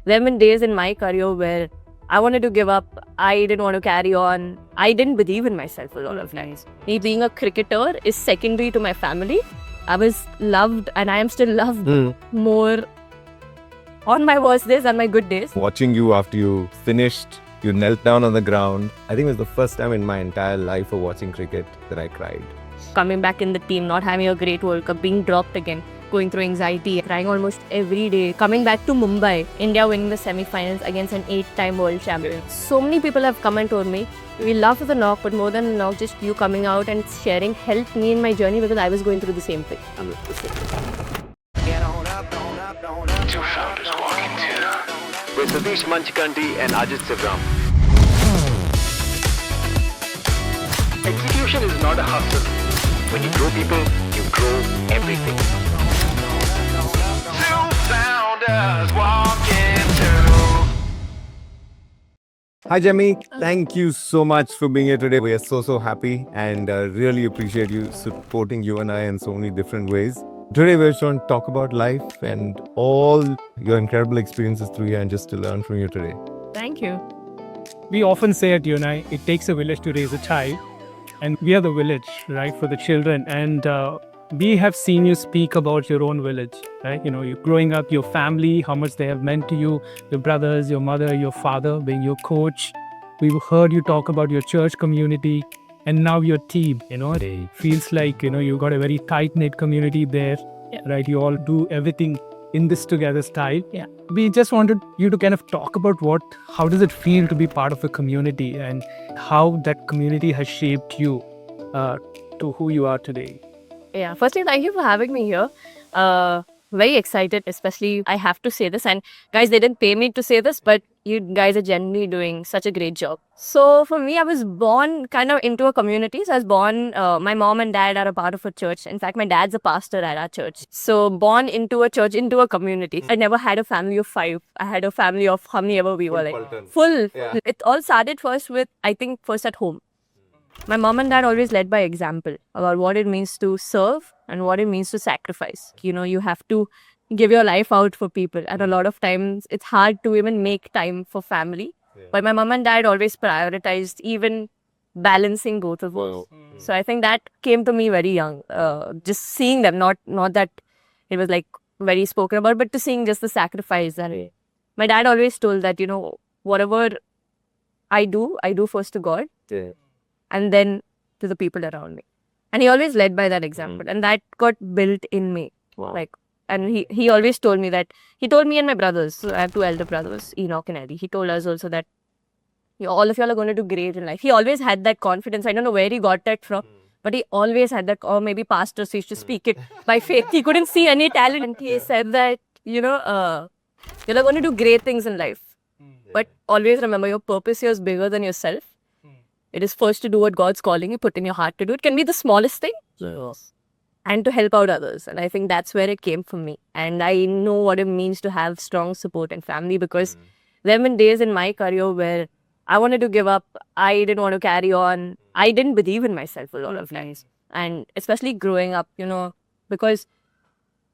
There have been days in my career where I wanted to give up. I didn't want to carry on. I didn't believe in myself a lot of times. Me being a cricketer is secondary to my family. I was loved and I am still loved more on my worst days than my good days. Watching you after you finished, you knelt down on the ground. I think it was the first time in my entire life of watching cricket that I cried. Coming back in the team, not having a great World Cup, being dropped again, going through anxiety, crying almost every day. Coming back to Mumbai, India winning the semi-finals against an 8-time world champion. So many people have come and told me, we love the knock, but more than the knock, just you coming out and sharing helped me in my journey because I was going through the same thing. Two founders walk into with Satish Manchikanti and Ajit Sivram. Execution is not a hustle. When you grow people, you grow everything. Two founders walk into. Hi Jemmy, thank you so much for being here today. We are so happy and really appreciate you supporting you and I in so many different ways. Today we're just going to talk about life and all your incredible experiences through here and just to learn from you today. Thank you. We often say at UNI, it takes a village to raise a child. And we are the village, right, for the children. And we have seen you speak about your own village, right? You know, you're growing up, your family, how much they have meant to you, your brothers, your mother, your father, being your coach. We've heard you talk about your church community and now your team, you know. It feels like, you know, you've got a very tight-knit community there, right? You all do everything in this together style. Yeah. We just wanted you to kind of talk about how does it feel to be part of a community and how that community has shaped you to who you are today. Yeah, firstly, thank you for having me here. Very excited, especially I have to say this. And guys, they didn't pay me to say this, but you guys are genuinely doing such a great job. So for me, I was born kind of into a community. So I was born, my mom and dad are a part of a church. In fact, my dad's a pastor at our church. So born into a church, into a community. I never had a family of 5. I had a family of how many ever we were like. Full. Yeah. It all started first at home. My mom and dad always led by example about what it means to serve and what it means to sacrifice. You know, you have to give your life out for people. And a lot of times it's hard to even make time for family. Yeah. But my mom and dad always prioritized even balancing both of those. So I think that came to me very young. Just seeing them, not that it was like very spoken about, but to seeing just the sacrifice. And my dad always told that, you know, whatever I do first to God. Yeah. And then to the people around me. And he always led by that example. And that got built in me. Wow. And he always told me that, he told me and my brothers, so I have 2 elder brothers, Enoch and Eddie. He told us also that all of y'all are going to do great in life. He always had that confidence. I don't know where he got that from, but he always had that, or maybe pastors used to speak it by faith. He couldn't see any talent. And he said that, you know, you're going to do great things in life. But always remember, your purpose here is bigger than yourself. It is first to do what God's calling you, put in your heart to do. It can be the smallest thing. Yes. And to help out others. And I think that's where it came from me. And I know what it means to have strong support and family because there have been days in my career where I wanted to give up. I didn't want to carry on. I didn't believe in myself a lot of times. And especially growing up, you know, because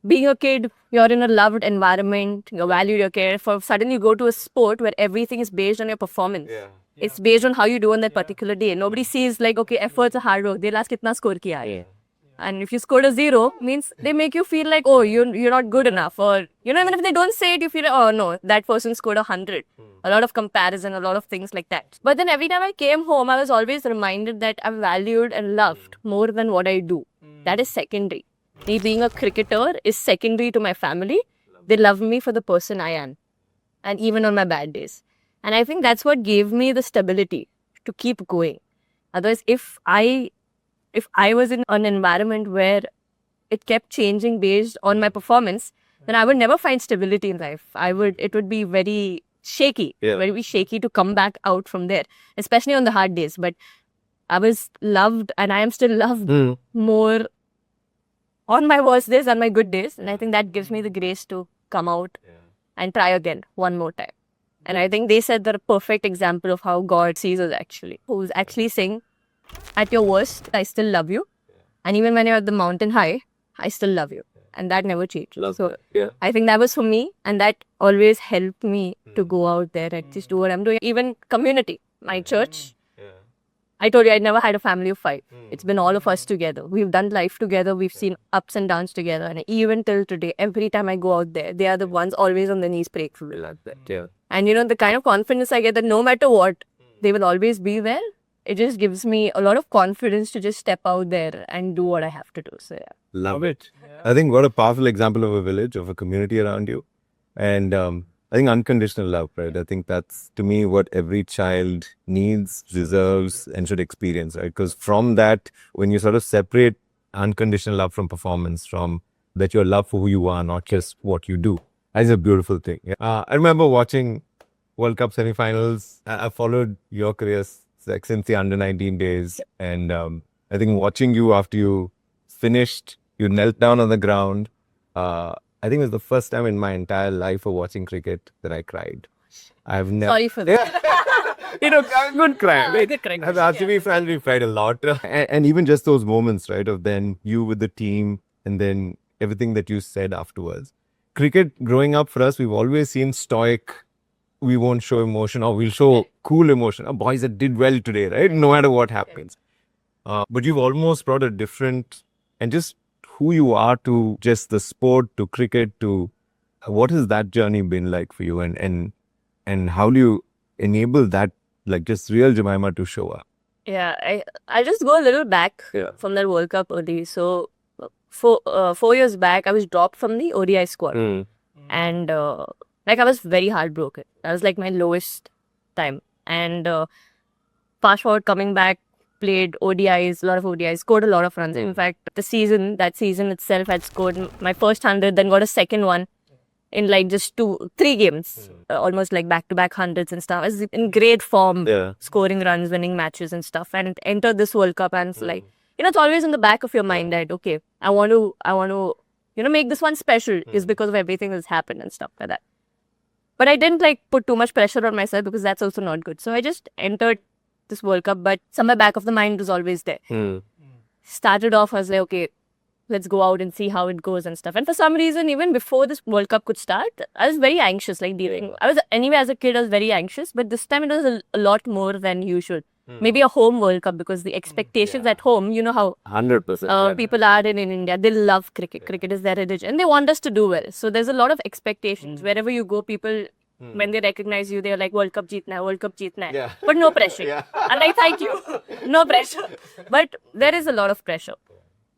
being a kid, you're in a loved environment, you're valued, you're cared for. Suddenly you go to a sport where everything is based on your performance. Yeah. It's based on how you do on that particular day. Nobody sees like, okay, efforts are hard work. They'll ask, kitna score kiya hai? And if you scored a 0, means they make you feel like, oh, you're not good enough. Or, you know, even if they don't say it, you feel like, oh, no, that person scored 100. A lot of comparison, a lot of things like that. But then every time I came home, I was always reminded that I'm valued and loved more than what I do. That is secondary. Me being a cricketer is secondary to my family. They love me for the person I am. And even on my bad days. And I think that's what gave me the stability to keep going. Otherwise, if I was in an environment where it kept changing based on my performance, then I would never find stability in life. It would be very shaky, very shaky to come back out from there, especially on the hard days. But I was loved and I am still loved more on my worst days than my good days. And I think that gives me the grace to come out and try again one more time. And I think they said they're a perfect example of how God sees us actually. Who's actually saying, at your worst, I still love you. And even when you're at the mountain high, I still love you. and that never changed. Love So that. Yeah. I think that was for me, and that always helped me to go out there and just do what I'm doing. Even community, my church. I told you I never had a family of 5. It's been all of us together. We've done life together. We've seen ups and downs together. And even till today, every time I go out there, they are the ones always on their knees praying for me. Love that. Yeah. And the kind of confidence I get that no matter what, they will always be there. It just gives me a lot of confidence to just step out there and do what I have to do. So yeah. Love it. I think what a powerful example of a village, of a community around you. And I think unconditional love, right? I think that's, to me, what every child needs, deserves, and should experience, right? Because from that, when you sort of separate unconditional love from performance, from that your love for who you are, not just what you do, that's a beautiful thing. Yeah. I remember watching World Cup semifinals. I followed your careers like since the under-19 days. And I think watching you after you finished, you knelt down on the ground. I think it was the first time in my entire life of watching cricket that I cried. I've never. Sorry for that. I would cry. Right? Good crying. As RCB fans, we cried a lot. And even just those moments, right, of then you with the team and then everything that you said afterwards. Cricket, growing up for us, we've always seen stoic. We won't show emotion, or we'll show cool emotion. Boys that did well today, right? No matter what happens. But you've almost brought a different, and just who you are to just the sport, to cricket, to what has that journey been like for you, and how do you enable that, like just real Jemima to show up? Yeah, I'll just go a little back from that World Cup early. So 4 years back, I was dropped from the ODI squad. And I was very heartbroken. That was like my lowest time. And fast forward, coming back, played ODIs, a lot of ODIs, scored a lot of runs. In fact, that season itself, had scored my first 100, then got a second one in like just 3 games, almost like back-to-back hundreds and stuff. I was in great form, scoring runs, winning matches and stuff, and entered this World Cup, and it's like, it's always in the back of your mind that, okay, I want to, make this one special is because of everything that's happened and stuff like that. But I didn't put too much pressure on myself because that's also not good. So I just entered this World Cup, but somewhere back of the mind was always there. Started off, I was like, okay, let's go out and see how it goes and stuff. And for some reason, even before this World Cup could start, I was very anxious. Anyway, as a kid, I was very anxious, but this time it was a lot more than usual. Maybe a home World Cup, because the expectations at home, you know how 100%. people are in India. They love cricket. Cricket is their religion. And they want us to do well. So there's a lot of expectations. Wherever you go, people, when they recognize you, they're like, World Cup jeetna hai, World Cup jeetna hai. Yeah. But no pressure. And I thank you. No pressure. But there is a lot of pressure.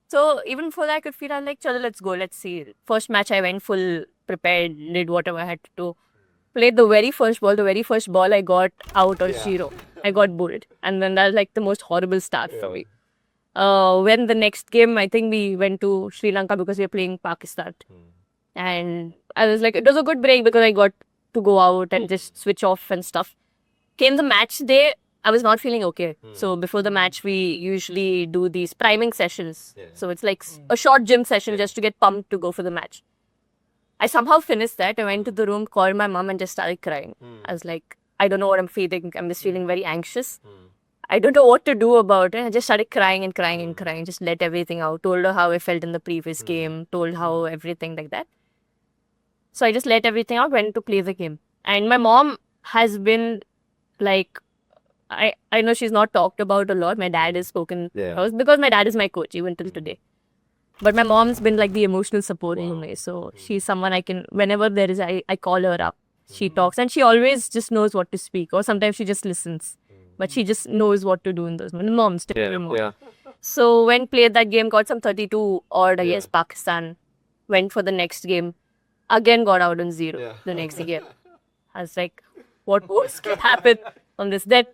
So even for that, I could feel, I'm like, chalo, let's go, let's see. First match, I went full prepared, did whatever I had to do. Played the very first ball, I got out on zero. I got bowled. And then that was like the most horrible start for me. When the next game, I think we went to Sri Lanka because we were playing Pakistan. And I was like, it was a good break because I got to go out and just switch off and stuff. Came the match day, I was not feeling okay. So before the match, we usually do these priming sessions. So it's like a short gym session just to get pumped to go for the match. I somehow finished that. I went to the room, called my mom and just started crying. I was like, I don't know what I'm feeling. I'm just feeling very anxious. I don't know what to do about it. I just started crying and crying and crying. Just let everything out. Told her how I felt in the previous game. Told how everything like that. So I just let everything out, went to play the game. And my mom has been like, I know she's not talked about a lot. My dad has spoken because my dad is my coach even till today. But my mom's been like the emotional support in me. So she's someone I can, whenever there is, I call her up. She talks and she always just knows what to speak. Or sometimes she just listens. But she just knows what to do in those moments. Mom's typically more. So when played that game, got some 32 odd against Pakistan. Went for the next game. Again got out on zero the next game. I was like, what worse can happen on this? Then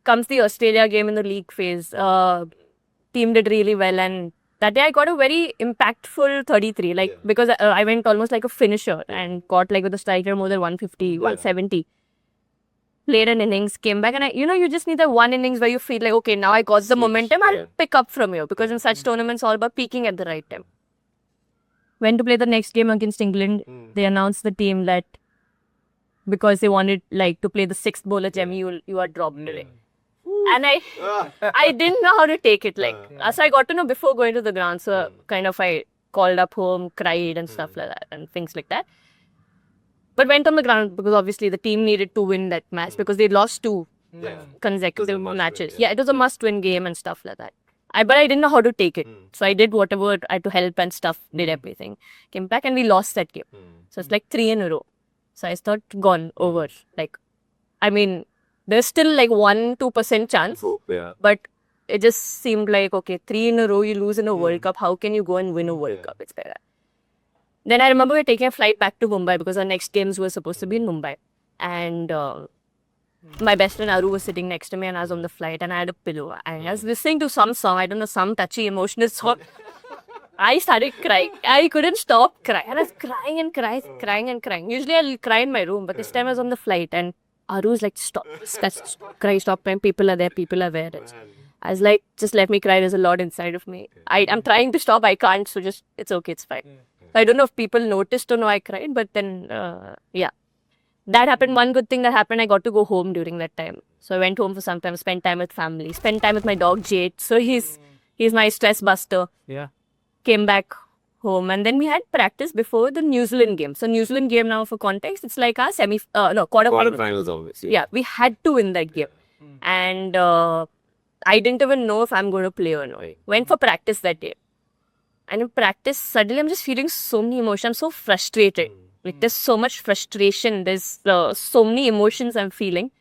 comes the Australia game in the league phase. Team did really well, and that day I got a very impactful 33. Because I went almost like a finisher and got with a striker more than 150, 170. Played an innings, came back, and you just need that one innings where you feel like, okay, now I got the momentum, I'll pick up from here. Because in such tournaments, all about peaking at the right time. Went to play the next game against England. They announced the team that because they wanted to play the 6th bowler, Jemmy, you are dropped today. And I didn't know how to take it. So I got to know before going to the ground. So kind of I called up home, cried and stuff like that and things like that. But went on the ground because obviously the team needed to win that match because they lost 2 consecutive matches. Yeah, it was a must-win game and stuff like that. But I didn't know how to take it. So I did whatever I had to help and stuff, did everything. Came back and we lost that game. So it's like 3 in a row. So I thought, gone, over. Like, I mean, there's still like 1-2% chance. But it just seemed like, okay, 3 in a row you lose in a World Cup. How can you go and win a World Cup? It's like that. Then I remember we were taking a flight back to Mumbai because our next games were supposed to be in Mumbai. And my best friend Aru was sitting next to me and I was on the flight and I had a pillow. And I was listening to some song, I don't know, some touchy, emotional song. I started crying. I couldn't stop crying. And I was crying and crying. Usually I'll cry in my room, but this time I was on the flight and Aru was like, stop crying, stop crying. People are there. I was like, just let me cry. There's a lot inside of me. I'm trying to stop. I can't. So just, it's okay. It's fine. I don't know if people noticed or no, I cried, but then, yeah. That happened. One good thing that happened, I got to go home during that time. So I went home for some time, spent time with family, spent time with my dog Jade. So he's my stress buster. Yeah. Came back home and then we had practice before the New Zealand game. So New Zealand game, now for context, it's like our quarterfinals obviously. Yeah, we had to win that game. And I didn't even know if I'm going to play or not. Went for practice that day. And in practice, suddenly I'm just feeling so many emotions. I'm so frustrated. Like there's so much frustration. There's so many emotions I'm feeling.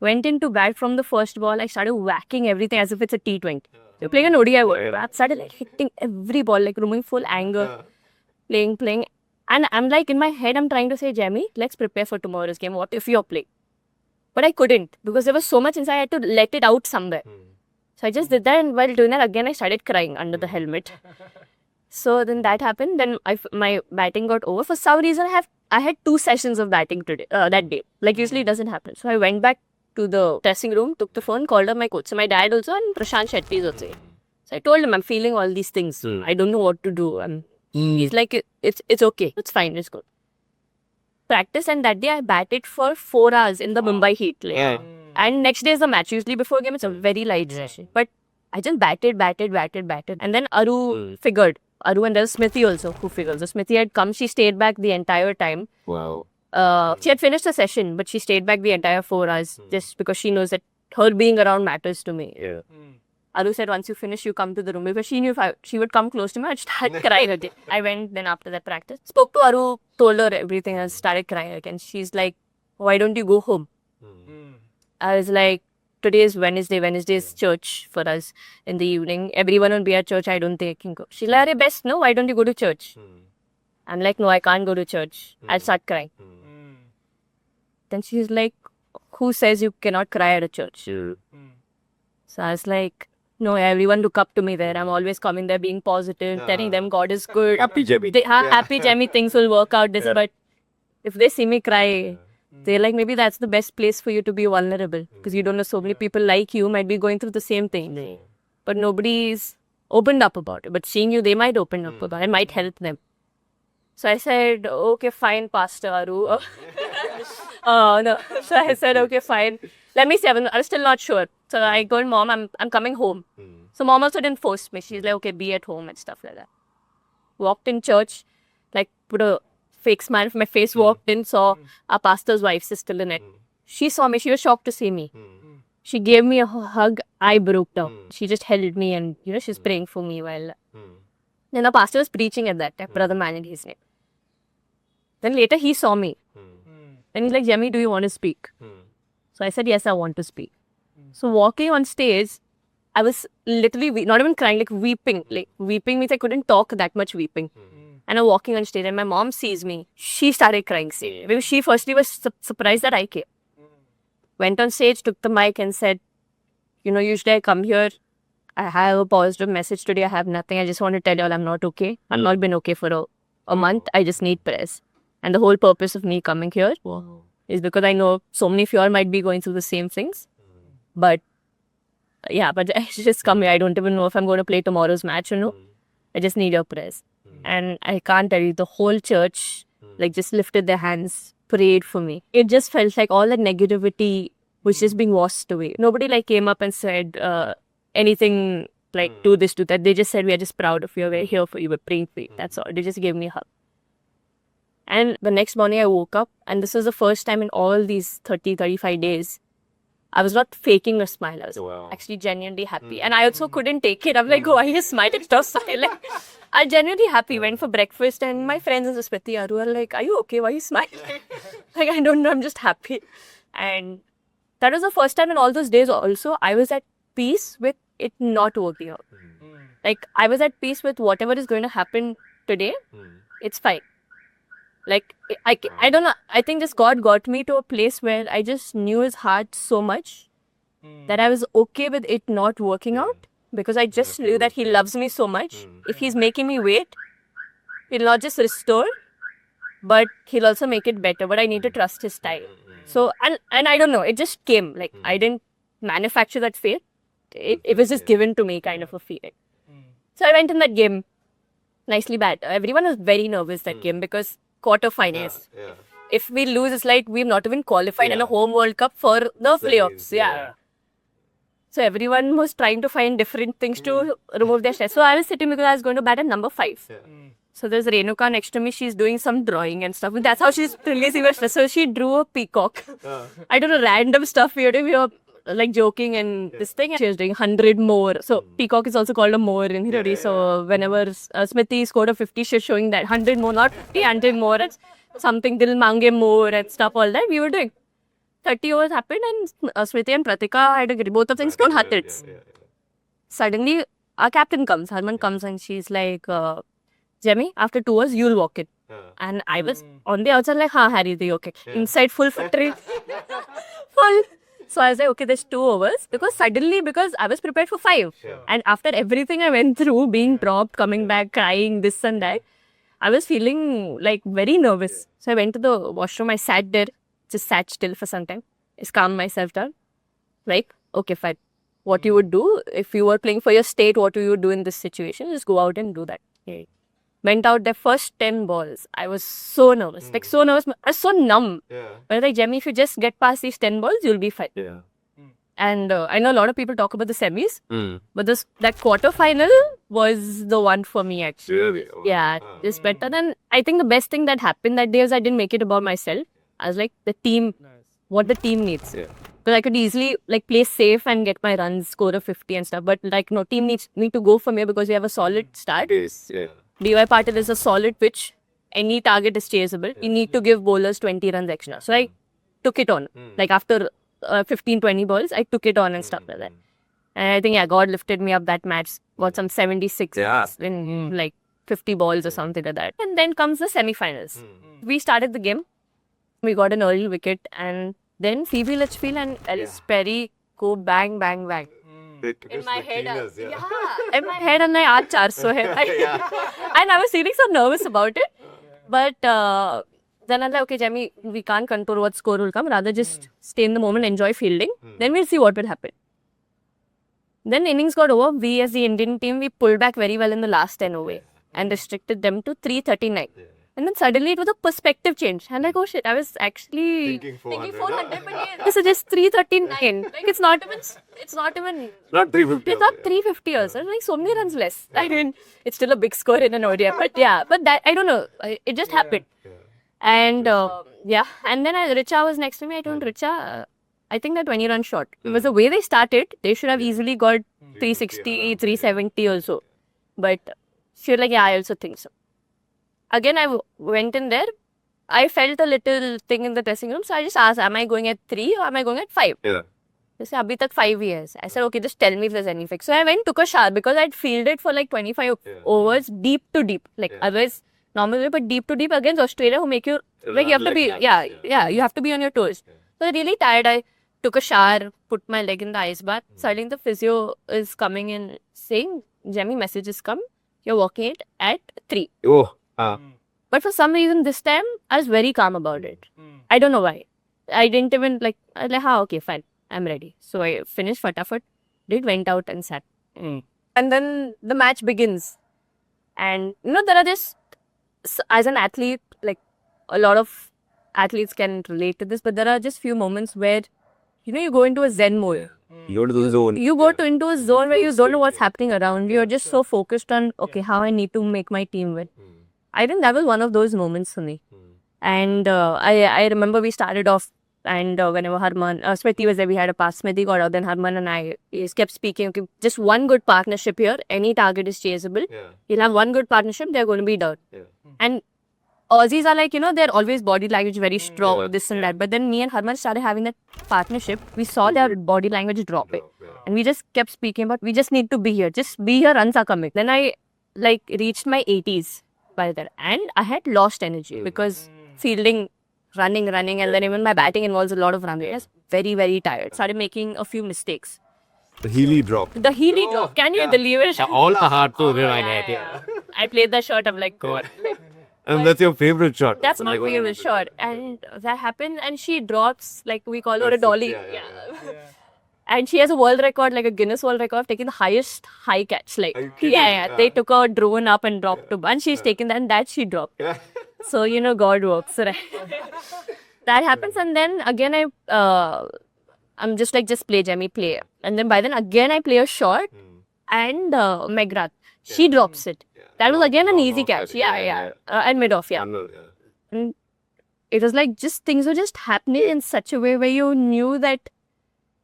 Went into bat from the first ball. I started whacking everything as if it's a T20. You're playing an ODI World. I started like hitting every ball, like rooming full anger. Playing. And I'm like, in my head, I'm trying to say, Jamie, let's prepare for tomorrow's game. What if you're playing? But I couldn't because there was so much inside. I had to let it out somewhere. So I just did that. And while doing that, again, I started crying under the helmet. So then that happened. Then my batting got over. For some reason, I had 2 sessions of batting today. That day. Like usually it doesn't happen. So I went back to the dressing room, took the phone, called up my coach. So my dad also and Prashant Shetty is also. So I told him I'm feeling all these things. I don't know what to do. And he's like, it's okay. It's fine. It's good. Practice and that day I batted for 4 hours in the Mumbai heat. Like, and next day is the match. Usually before game it's a very light session. But I just batted. And then Aru figured. Aru and there's Smithy also who figures. So Smithy had come, she stayed back the entire time. Wow. She had finished the session, but she stayed back the entire 4 hours just because she knows that her being around matters to me. Yeah. Aru said, once you finish, you come to the room because she knew if she would come close to me, I'd start crying again. I went then after that practice, spoke to Aru, told her everything and started crying again. She's like, why don't you go home? I was like, today is Wednesday. Wednesday is church for us in the evening. Everyone will be at church. I don't think I can go. She's like, Arey, best, no? Why don't you go to church? I'm like, no, I can't go to church. I'll start crying. Then she's like, who says you cannot cry at a church? So I was like, no, everyone look up to me there. I'm always coming there being positive, telling them God is good. Happy Jamie. Happy Jamie, things will work out. But if they see me cry, they're like, maybe that's the best place for you to be vulnerable. Because you don't know, so many people like you might be going through the same thing. But nobody's opened up about it. But seeing you, they might open up about it. It might help them. So I said, okay, fine, Pastor Aru. No. So I said, okay, fine. Let me see. I'm still not sure. So I told Mom, I'm coming home. So Mom also didn't force me. She's like, okay, be at home and stuff like that. Walked in church, like put a fake smile on my face, walked in, saw our pastor's wife, Sister Lynette. She saw me. She was shocked to see me. She gave me a hug. I broke down. She just held me and, she's praying for me while... Then the pastor was preaching at that time, Brother Manny, his name. Then later he saw me. Then he's like, Jamie, do you want to speak? So I said, yes, I want to speak. So walking on stage, I was literally, not even crying, like weeping. Like weeping means I couldn't talk, that much weeping. And I'm walking on stage and my mom sees me. She started crying. Because she firstly was surprised that I came. Went on stage, took the mic and said, usually I come here. I have a positive message today. I have nothing. I just want to tell you all I'm not okay. I've not been okay for a month. I just need prayers. And the whole purpose of me coming here is because I know so many of you all might be going through the same things. But I just come here. I don't even know if I'm going to play tomorrow's match or no. I just need your prayers. And I can't tell you, the whole church just lifted their hands, prayed for me. It just felt like all that negativity was just being washed away. Nobody came up and said anything like do this, do that. They just said, we are just proud of you. We're here for you. We're praying for you. That's all. They just gave me a hug. And the next morning I woke up, and this was the first time in all these 35 days, I was not faking a smile. I was actually genuinely happy. And I also couldn't take it. I'm like, oh, I just smiled. It's just like, I'm genuinely happy. Went for breakfast, and my friends in Smriti Aru are like, are you okay? Why are you smiling? Like, I don't know. I'm just happy. And that was the first time in all those days also, I was at peace with it not working out. Like, I was at peace with whatever is going to happen today. It's fine. Like, I don't know. I think just God got me to a place where I just knew his heart so much that I was okay with it not working out, because I just knew that he loves me so much. If he's making me wait, he'll not just restore, but he'll also make it better. But I need to trust his style. So, and I don't know, it just came. Like, I didn't manufacture that faith. It was just given to me, kind of a feeling. So I went in that game nicely bad. Everyone was very nervous that game, because quarterfinals. If we lose, it's like we've not even qualified in a home World Cup for the playoffs. So everyone was trying to find different things to remove their stress. So I was sitting because I was going to bat at number 5. So there's Renuka next to me. She's doing some drawing and stuff. And that's how she's releasing her stress. So she drew a peacock. I don't know, random stuff. We were like joking and this thing. And she was doing 100 more. So peacock is also called a more in Hirori. So whenever Smriti scored a 50, she's showing that 100 more, not 50, 100 more. And something Dil Mange more and stuff, all that we were doing. 30 overs happened, and Smriti and Pratika had both of them scored 100s. Suddenly, our captain comes, Harman comes, and she's like, Jemmy, after 2 overs, you'll walk it. And I was on the outside like, Harry, they okay. Inside full victory. Full. So I was like, okay, there's 2 overs. Because I was prepared for 5. And after everything I went through, being dropped, coming back, crying, this and that, I was feeling like very nervous. So I went to the washroom, I sat there, just sat still for some time. Just calmed myself down. Like, okay, fine. What you would do if you were playing for your state, what you would do in this situation, just go out and do that. Went out the first 10 balls. I was so nervous. Like, so nervous. I was so numb. But like, Jemmy, if you just get past these 10 balls, you'll be fine. And I know a lot of people talk about the semis, but that quarterfinal was the one for me, actually. Really? Yeah, it's better than... I think the best thing that happened that day was I didn't make it about myself. I was like, the team, what the team needs. Because I could easily like play safe and get my runs, score a 50 and stuff. But like, no, team need to go from here because we have a solid start. DY Patil is a solid pitch. Any target is chaseable. You need to give bowlers 20 runs extra. So I took it on. Like after 15, 20 balls, I took it on and stuff like that. And I think, yeah, God lifted me up that match. Got some 76 in like 50 balls or something like that. And then comes the semi-finals. We started the game. We got an early wicket. And then Phoebe Litchfield and Alice Perry go bang, bang, bang. In my head, in my head, and I 400 hai. And I was feeling so nervous about it. But then I was like, okay, Jamie, we can't control what score will come. Rather just stay in the moment, enjoy fielding. Then we'll see what will happen. Then innings got over. We as the Indian team, we pulled back very well in the last 10 away and restricted them to 339. And then suddenly it was a perspective change. And like, oh shit, I was actually thinking 400, but yeah, this is just 339. Like it's not even Not 350. It's not 350 also. Like so many runs less. I mean, it's still a big score in an ODI. But yeah, but that, I don't know. It just happened. And and then Richa was next to me. I told Richa, I think they're 20 runs short. Because the way they started, they should have easily got 360, 370 also. But she was like, yeah, I also think so. Again, I went in there. I felt a little thing in the dressing room. So I just asked, am I going at 3 or am I going at 5? They said, abhi tak 5 years. I said, okay, just tell me if there's any fix. So I went, took a shower because I'd fielded for like 25 overs deep to deep. Like otherwise, normally, but deep to deep against Australia who make you, like you have to be, you have to be on your toes. So really tired. I took a shower, put my leg in the ice bath. Suddenly the physio is coming in saying, Jemmy, message has come. You're walking it at 3. But for some reason this time, I was very calm about it. I don't know why. I didn't even I was like, okay, fine. I'm ready. So I finished fatafat, went out and sat. And then the match begins. And there are just, as an athlete, like a lot of athletes can relate to this, but there are just few moments where, you go into a zen mode. You go to the zone. You go into a zone where you don't know what's happening around you. You're just so focused on, okay, how I need to make my team win. I think that was one of those moments for me. And I remember we started off, and whenever Smriti was there, we had a pass. Smriti got out, then Harman and I kept speaking, okay, just one good partnership here. Any target is chaseable. You'll have one good partnership, they're going to be down. And Aussies are like, they're always body language very strong, this and that. But then me and Harman started having that partnership. We saw their body language drop it. And we just kept speaking about, we just need to be here. Just be here, runs are coming. Then I reached my 80s by then. And I had lost energy because fielding, running. And then even my batting involves a lot of running. I was very, very tired. Started making a few mistakes. The Healy drop. The Healy drop. Can you believe it? All are hard to rewind. I played the shot. I'm like, God. And that's your favorite shot. That's my favorite shot. And that happened, and she drops, like we call her a dolly. Yeah. And she has a world record, like a Guinness World Record, of taking the highest high catch. Like, they took her drone up and dropped to, and she's taken that, and that she dropped. So, God works, right? That happens, and then again, I'm just play, Jemmy, play. And then by then, again, I play a shot, and Meghrat, she drops it. That was again an easy catch. And mid-off, And it was like just things were just happening in such a way where you knew that,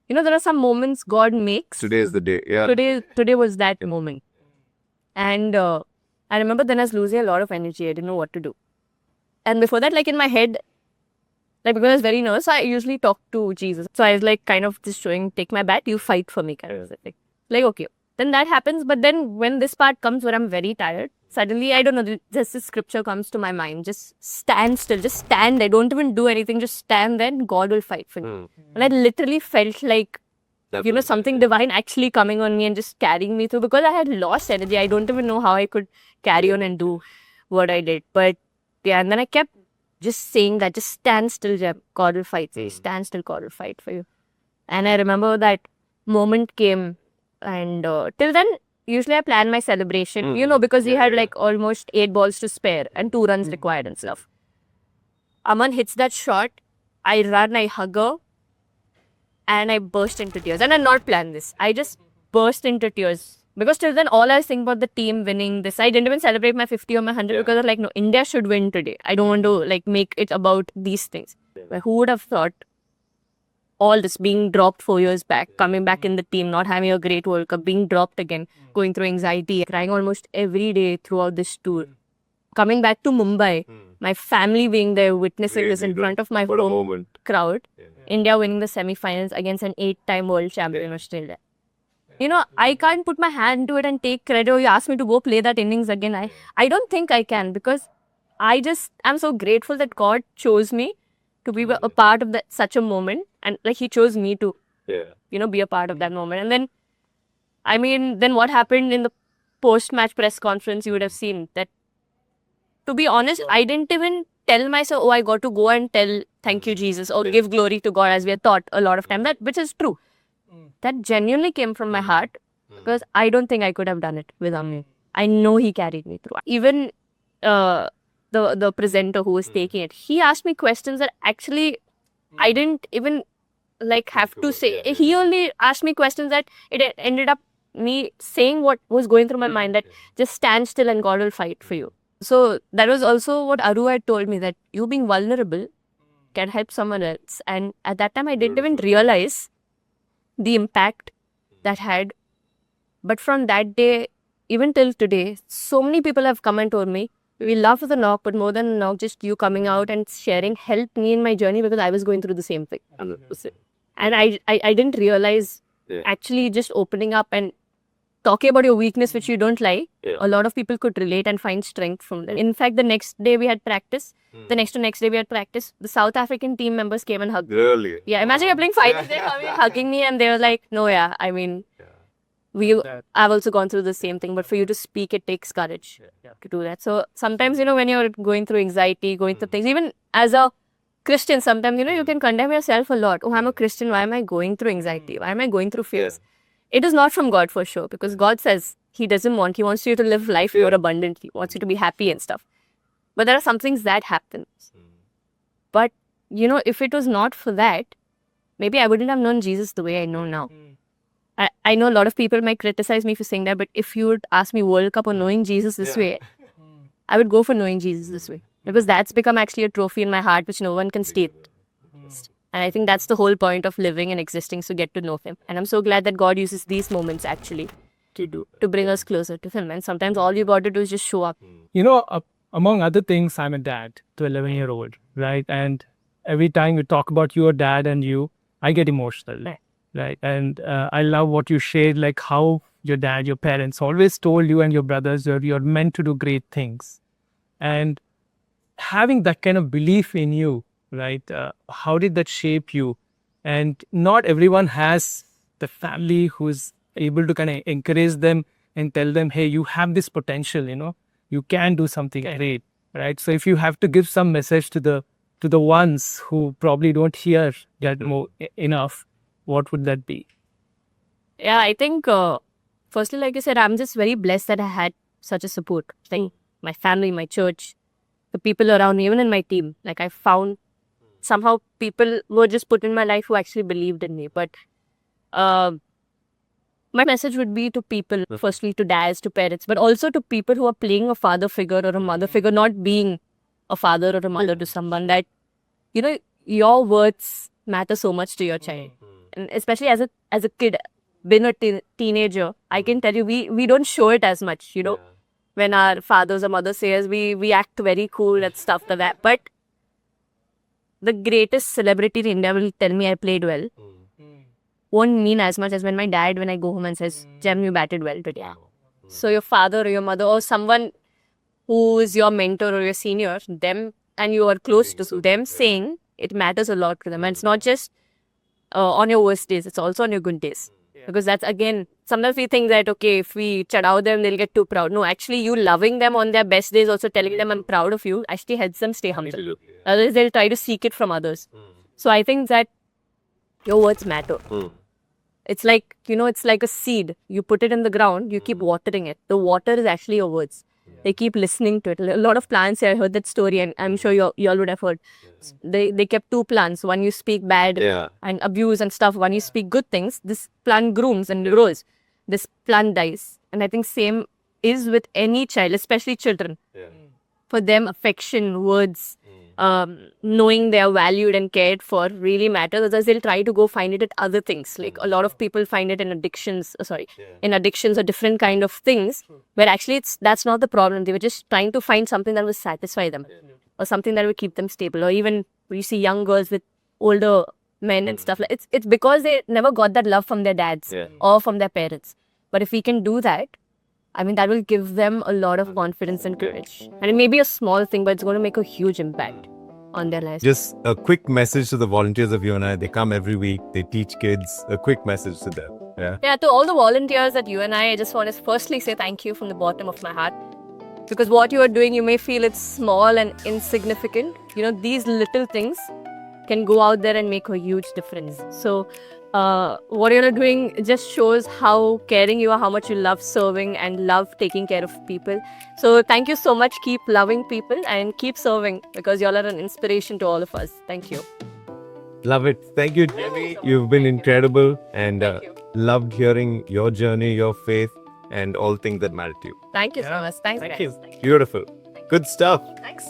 there are some moments God makes. Today is the day. Yeah. Today was that moment. And I remember then I was losing a lot of energy. I didn't know what to do. And before that, in my head, because I was very nervous, I usually talk to Jesus. So I was kind of just showing, take my bat, you fight for me kind of thing. Okay. Then that happens, but then when this part comes where I'm very tired, suddenly, I don't know, just this scripture comes to my mind. Just stand still, just stand there. Don't even do anything, just stand there and God will fight for you. And I literally felt like, something divine actually coming on me and just carrying me through because I had lost energy. I don't even know how I could carry on and do what I did. But yeah, and then I kept just saying that, just stand still, Jem. God will fight for you. Stand still, God will fight for you. And I remember that moment came. And till then, usually I plan my celebration, because we had almost 8 balls to spare and 2 runs required and stuff. Aman hits that shot, I run, I hug her, and I burst into tears. And I not planned this. I just burst into tears. Because till then, all I was thinking about the team winning this. I didn't even celebrate my 50 or my 100 because I was like, no, India should win today. I don't want to make it about these things. But who would have thought all this being dropped 4 years back, coming back in the team, not having a great World Cup, being dropped again, going through anxiety, crying almost every day throughout this tour. Coming back to Mumbai, my family being there, witnessing this in front of my home crowd. India winning the semi-finals against an 8-time world champion Australia. I can't put my hand to it and take credit. Or you ask me to go play that innings again. I don't think I can because I'm so grateful that God chose me to be a part of such a moment. And he chose me to, be a part of that moment. And then, then what happened in the post-match press conference, you would have seen that, to be honest, I didn't even tell myself, I got to go and tell, thank you, Jesus, or give glory to God, as we had thought a lot of time, which is true. That genuinely came from my heart because I don't think I could have done it without him. I know he carried me through. Even the presenter who was taking it, he asked me questions that actually I didn't even have to say. He only asked me questions that it ended up me saying what was going through my mind, that just stand still and God will fight for you. So that was also what Aru had told me, that you being vulnerable can help someone else. And at that time I didn't even realize the impact that had. But from that day, even till today, so many people have come and told me, we love the knock, but more than a knock, just you coming out and sharing helped me in my journey because I was going through the same thing. 100%. And I didn't realize actually just opening up and talking about your weakness, which you don't like, a lot of people could relate and find strength from that. In fact, the next day we had practice. The next to next day we had practice. The South African team members came and hugged me. Really? Yeah, imagine you're playing finals, they're coming hugging me, and they were like, no, I've also gone through the same thing, but for you to speak, it takes courage to do that. So sometimes, when you're going through anxiety, going through things, even as a Christian, sometimes, you can condemn yourself a lot. Oh, I'm a Christian. Why am I going through anxiety? Why am I going through fears? It is not from God for sure, because God says He wants you to live life more abundantly, wants you to be happy and stuff. But there are some things that happen. But, if it was not for that, maybe I wouldn't have known Jesus the way I know now. I know a lot of people might criticize me for saying that, but if you would ask me World Cup or knowing Jesus this way, I would go for knowing Jesus this way. Because that's become actually a trophy in my heart which no one can state. And I think that's the whole point of living and existing, to get to know Him. And I'm so glad that God uses these moments actually to bring us closer to Him. And sometimes all you got to do is just show up. You know, among other things, I'm a dad to 11-year-old, right? And every time you talk about your dad and you, I get emotional, right? And I love what you shared, like how your dad, your parents always told you and your brothers you're meant to do great things. And having that kind of belief in you, right? How did that shape you? And not everyone has the family who's able to kind of encourage them and tell them, hey, you have this potential, you know, you can do something great, right? So if you have to give some message to the ones who probably don't hear that enough, what would that be? Yeah, I think, firstly, like I said, I'm just very blessed that I had such a support. Like my family, my church, the people around me, even in my team. Like I found somehow people were just put in my life who actually believed in me. But my message would be to people, firstly to dads, to parents, but also to people who are playing a father figure or a mother figure, not being a father or a mother to someone, that, you know, your words matter so much to your child. And especially as a kid, been a teenager, I can tell you, we don't show it as much, you know. When our fathers or mothers say us, we act very cool and stuff like that. But the greatest celebrity in India will tell me I played well. Won't mean as much as when my dad, when I go home and says, Jem, you batted well today. So your father or your mother or someone who is your mentor or your senior, them, and you are close to them, saying it matters a lot to them. And it's not just on your worst days, it's also on your good days. Because that's, again, sometimes we think that, okay, if we chadao them, they'll get too proud. No, actually, you loving them on their best days, also telling them I'm proud of you, actually helps them stay humble. Otherwise, they'll try to seek it from others. So I think that your words matter. It's like, you know, it's like a seed. You put it in the ground, you keep watering it. The water is actually your words. They keep listening to it. A lot of plants, I heard that story, and I'm sure you all would have heard. They kept two plants. One you speak bad and abuse and stuff. One you speak good things. This plant grooms and grows. This plant dies. And I think same is with any child, especially children. For them, affection, words, knowing they are valued and cared for really matters. Otherwise, they'll try to go find it at other things. Like a lot of people find it in addictions. In addictions or different kind of things. Where actually that's not the problem. They were just trying to find something that will satisfy them, or something that will keep them stable. Or even you see young girls with older men and stuff. Like it's because they never got that love from their dads or from their parents. But if we can do that, I mean, that will give them a lot of confidence and courage. And it may be a small thing, but it's going to make a huge impact on their lives. Just a quick message to the volunteers of UNI. They come every week. They teach kids. A quick message to them. Yeah, to all the volunteers at UNI, I just want to firstly say thank you from the bottom of my heart. Because what you are doing, you may feel it's small and insignificant. You know, these little things can go out there and make a huge difference. So what you're doing just shows how caring you are, how much you love serving and love taking care of people. So thank you so much. Keep loving people and keep serving, because y'all are an inspiration to all of us. Thank you. Love it. Thank you, Jemmy. You've been incredible, and loved hearing your journey, your faith, and all things that matter to you. Thank you so much. Thanks, guys. Beautiful. Good stuff. Thanks.